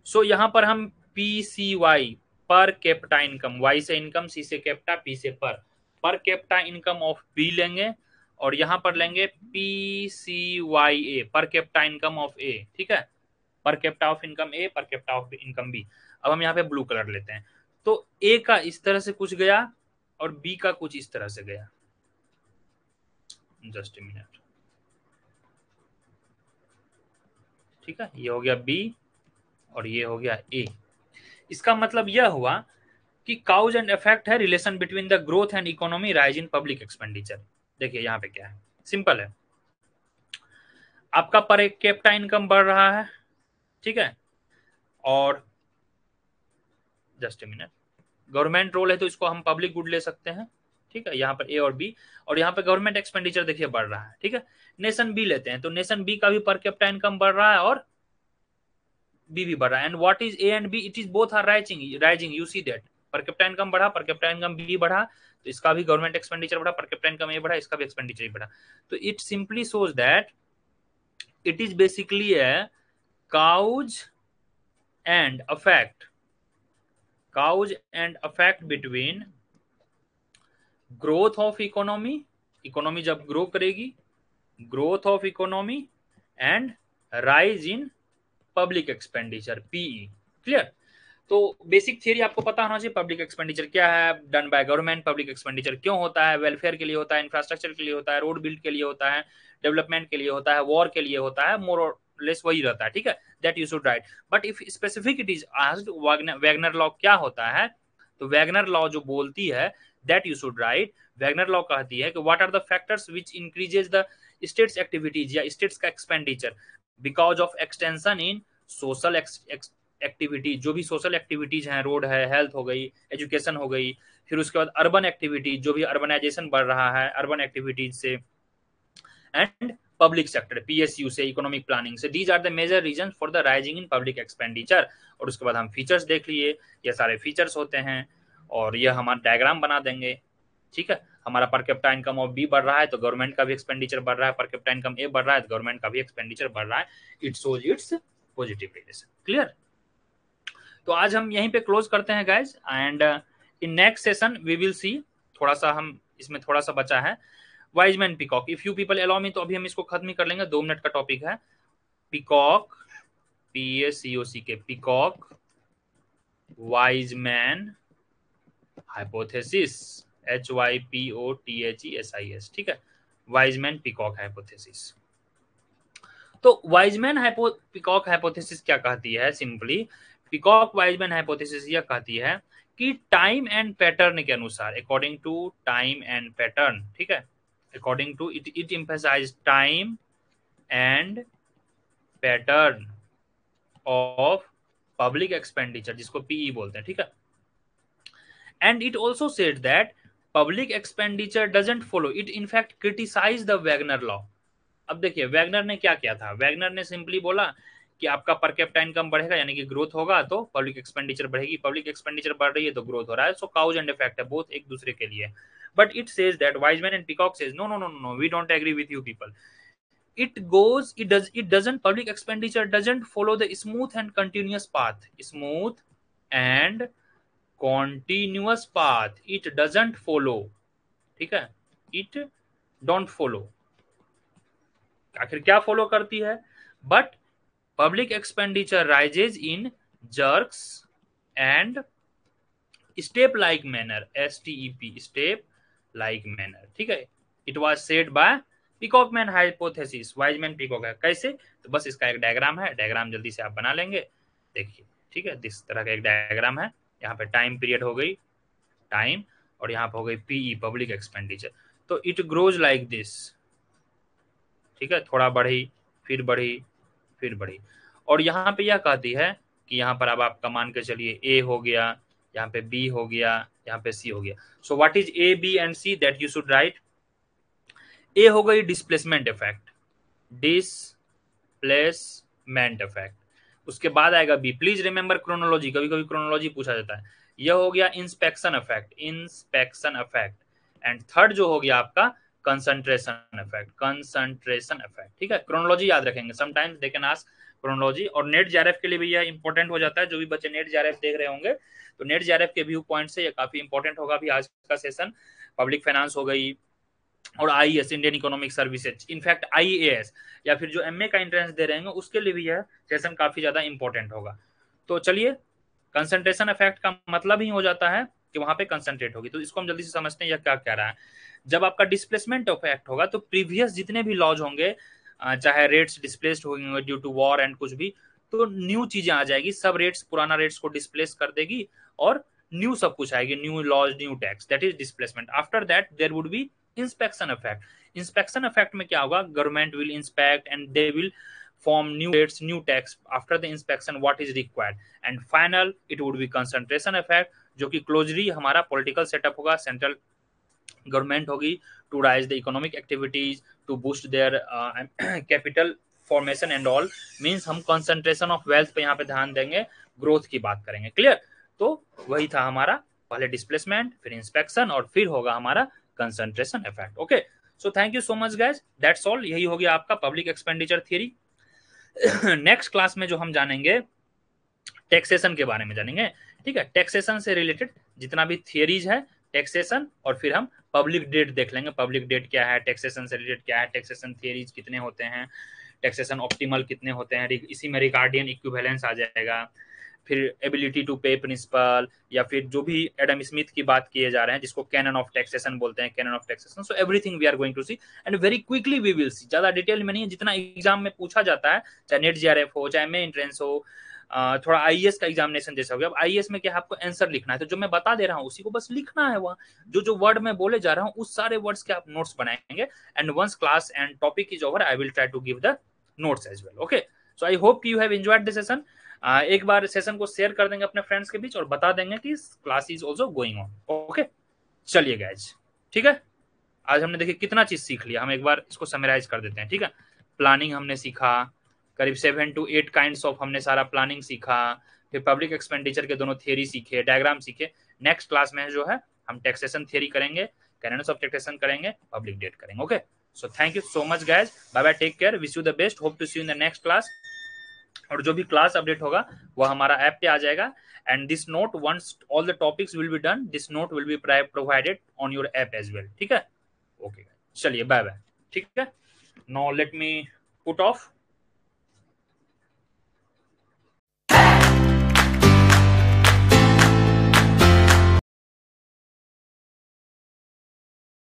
सो यहां पर हम PCY, per capita income, Y से इनकम, सी से कैपिटा, पी से पर कैपिटा इनकम ऑफ बी लेंगे, और यहां पर लेंगे PCYA, पर कैपिटा इनकम ऑफ ए, ठीक है, per capita of income A, per capita of income B. अब हम यहाँ पे ब्लू कलर लेते हैं, तो ए का इस तरह से कुछ गया, और बी का कुछ इस तरह से गया। जस्ट ए मिनट, ठीक है, ये हो गया बी और ये हो गया ए। इसका मतलब यह हुआ कि काउज एंड इफेक्ट है relation between the growth and economy rise in public expenditure. देखिए यहाँ पे क्या है, सिंपल है, आपका पर कैपिटा इनकम बढ़ रहा है, ठीक है, और just a minute, government role है तो इसको हम पब्लिक गुड ले सकते हैं, ठीक है, यहाँ पर ए और बी, और यहाँ पे गवर्नमेंट एक्सपेंडिचर देखिए बढ़ रहा है, ठीक है। नेशन बी लेते हैं तो नेशन बी का भी पर कैपिटा इनकम बढ़ रहा है और बी भी बढ़ रहा है, and what is A and B, it is both are rising, you see that, per capita income बढ़ा, पर कैपिटा इनकम बी बढ़ा, तो इसका भी गवर्नमेंट एक्सपेंडिचर बढ़ा, पर कैपिटा इनकम ए बढ़ा, इसका भी एक्सपेंडिचर बढ़ा। तो it simply shows that it is basically A cause and effect, cause and effect between growth of economy, economy जब ग्रो करेगी, growth of economy and rise in public expenditure, PE. Clear? तो basic theory आपको पता होना चाहिए, public expenditure क्या है, done by government, public expenditure क्यों होता है, वेलफेयर के लिए होता है, इंफ्रास्ट्रक्चर के लिए होता है, रोड बिल्ड के लिए होता है, डेवलपमेंट के लिए होता है, वॉर के लिए होता है, मोर और लेस वही रहता है, ठीक है, that you should write. But if specific it is asked Wagner law क्या होता है, तो वैगनर लॉ जो बोलती है that you should write, Wagner law कहती है कि what are the factors which increases the state's activities या स्टेट्स का expenditure because of extension in social activity, जो भी सोशल एक्टिविटीज हैं, रोड है, हेल्थ हो गई, एजुकेशन हो गई, फिर उसके बाद अर्बन एक्टिविटीज, जो भी अर्बनाइजेशन बढ़ रहा है अर्बन एक्टिविटीज से, एंड पब्लिक सेक्टर पीएसयू से, इकोनॉमिक प्लानिंग से, these are the major reason for the rising in public expenditure. और उसके बाद हम फीचर्स देख लिए, ये सारे फीचर्स होते हैं, और यह हमारा डायग्राम बना देंगे, ठीक है। हमारा पर कैपिटा इनकम ऑफ बी बढ़ रहा है तो गवर्नमेंट का भी एक्सपेंडिचर बढ़ रहा है, पर कैपिटा इनकम ए बढ़ रहा है तो गवर्नमेंट का भी एक्सपेंडिचर बढ़ रहा है, it shows its positive relation. Clear? तो आज हम यहीं पे क्लोज करते हैं guys, and in next session we will see, थोड़ा सा हम इसमें थोड़ा सा बचा है, Wiseman Peacock, if you people allow me, तो अभी हम इसको खत्म ही कर लेंगे, 2 मिनट का टॉपिक है। पीकॉक, PACOC के पीकॉक वाइजमैन हाइपोथेसिस, HYPOTHESIS, ठीक है, वाइजमैन पीकॉक हाइपोथेसिस। तो वाइजमैन पीकॉक हाइपोथेसिस क्या कहती है, सिंपली पीकॉक वाइजमैन हाइपोथेसिस यह कहती है कि टाइम एंड पैटर्न के अनुसार, according to time and pattern, ठीक है, according to it emphasise time and pattern of public expenditure, जिसको पीई बोलते हैं, ठीक है, and it also said that public expenditure doesn't follow it, in fact criticise the Wagner law. अब देखिए Wagner ने क्या किया था, वैगनर ने सिंपली बोला कि आपका पर कैपिटा इनकम बढ़ेगा यानी कि ग्रोथ होगा तो पब्लिक एक्सपेंडिचर बढ़ेगी, पब्लिक एक्सपेंडिचर बढ़ रही है तो ग्रोथ हो रहा है, सो काउज एंड इफेक्ट है, बोथ एक दूसरे के लिए। But it says that Wiseman and Peacock says no no no no, we don't agree with you people, it doesn't, public expenditure doesn't follow the smooth and continuous path, smooth and continuous path, it doesn't follow, ठीक है, it don't follow, आखिर क्या follow करती है, but public expenditure rises in jerks and step like manner, STEP, step like manner, ठीक है, it was said by Peacock man hypothesis, Wiseman Peacock है, कैसे, तो बस इसका एक डायग्राम है, डायग्राम जल्दी से आप बना लेंगे, देखिए, ठीक है, इस तरह का एक डायग्राम है, यहाँ पे टाइम पीरियड हो गई, टाइम, और यहाँ पे हो गई पीई, पब्लिक एक्सपेंडिचर, तो इट ग्रोज लाइक दिस, ठीक है, थोड़ा बढ़ी, फिर बढ़ी, फिर बढ़ी, और यहाँ पे यह कहती है कि यहाँ पर अब आपका मान के चलिए ए हो गया, यहाँ पे बी हो गया, यहाँ पे सी हो गया, so what is A B and C, that you should write. A हो गई डिस्प्लेसमेंट इफेक्ट, डिस्प्लेसमेंट इफेक्ट, उसके बाद आएगा बी, प्लीज रिमेंबर क्रोनोलॉजी, कभी कभी क्रोनोलॉजी पूछा जाता है, यह हो गया inspection effect, inspection effect, and third जो हो गया आपका कंसंट्रेशन इफेक्ट, कंसंट्रेशन इफेक्ट, ठीक है, क्रोनोलॉजी याद रखेंगे, sometimes they can ask chronology, और नेट जेआरएफ के लिए भी यह इंपॉर्टेंट हो जाता है, जो भी बच्चे नेट जेआरएफ देख रहे होंगे तो नेट जेआरएफ के व्यू पॉइंट से ये काफी इंपॉर्टेंट होगा भी आज का सेशन, पब्लिक फाइनेंस हो गई, और IAS, Indian economic services, in fact IAS या फिर जो एमए का एंट्रेंस दे रहे हैं उसके लिए भी यह सेशन काफी ज्यादा इंपॉर्टेंट होगा। तो चलिए, कंसंट्रेशन इफेक्ट का मतलब ही हो जाता है कि वहां पे कंसंट्रेट होगी। तो इसको हम जल्दी से समझते हैं यह क्या कह रहा है। जब आपका डिस्प्लेसमेंट इफेक्ट होगा तो प्रीवियस जितने भी लॉज होंगे, चाहे रेट्स डिस्प्लेस्ड होंगे ड्यू टू वॉर एंड कुछ भी, तो न्यू चीजें आ जाएगी, सब रेट्स पुराना रेट्स को डिस्प्लेस कर देगी और न्यू सब कुछ आएगी, new laws new tax, that is displacement. After that there would be inspection effect. Inspection effect में क्या होगा, government will inspect and they will form new rates, new tax. After the inspection, what is required? And final, it would be concentration effect, जो कि closely हमारा political setup होगा, central government होगी to raise the economic activities, to boost their capital formation and all. Means हम concentration of wealth पे यहाँ पे ध्यान देंगे, ग्रोथ की बात करेंगे। क्लियर? तो वही था हमारा, पहले डिस्प्लेसमेंट, फिर इंस्पेक्शन और फिर होगा हमारा concentration effect. Okay, so thank you so much guys, that's all. यही हो गया आपका public expenditure theory. Next class में जो हम जानेंगे टैक्सेशन के बारे में जानेंगे। ठीक है, टैक्सेशन से रिलेटेड जितना भी थियरीज है, टैक्सेशन, और फिर हम पब्लिक डेट देख लेंगे, पब्लिक डेट क्या है, टैक्सेशन से रिलेटेड क्या है, टैक्सेशन थियरीज कितने होते हैं, टैक्सेशन ऑप्टिमल कितने होते हैं, इसी में रिगार्डियन इक्विवेलेंस आ जाएगा, फिर एबिलिटी टू पे प्रिंसिपल, या फिर जो भी एडम स्मिथ की बात किए जा रहे हैं जिसको कैनन ऑफ टैक्सेशन बोलते हैं, canon of taxation. So everything we are going to see and very quickly we will see. ज्यादा डिटेल में नहीं है, जितना एग्जाम में पूछा जाता है, चाहे नेट जीआरएफ हो, चाहे मेन एंट्रेंस हो, थोड़ा आईएएस का एग्जामिनेशन जैसा हो गया। अब आईएएस में क्या है, आपको आंसर लिखना है, तो जो मैं बता दे रहा हूँ उसी को बस लिखना है। वहाँ जो जो वर्ड मैं बोले जा रहा हूँ उस सारे वर्ड्स के आप नोट्स बनाएंगे, and once class and topic is over I will try to give the notes as well. Okay, so I hope you have enjoyed the session. एक बार सेशन को शेयर कर देंगे अपने फ्रेंड्स के बीच और बता देंगे कि class is also going on. Okay, चलिए गाइज, ठीक है। आज हमने देखिए कितना चीज सीख लिया, हम एक बार इसको समराइज कर देते हैं। ठीक है, प्लानिंग हमने सीखा, करीब 7 to 8 काइंड्स ऑफ हमने सारा प्लानिंग सीखा, फिर पब्लिक एक्सपेंडिचर के दोनों थियरी सीखे, डायग्राम सीखे। नेक्स्ट क्लास में जो है हम टैक्सेशन थियरी करेंगे, कैनन्स ऑफ टैक्सेशन करेंगे, पब्लिक डेट करेंगे। Okay, so thank you so much guys, bye bye, take care, wish you the best, hope to see you in the next class. और जो भी क्लास अपडेट होगा वो हमारा app पे आ जाएगा, and this note once all the topics will be done, this note will be provided on your app as well. ठीक है, ओके, चलिए बाय बाय। ठीक है, now let me put of.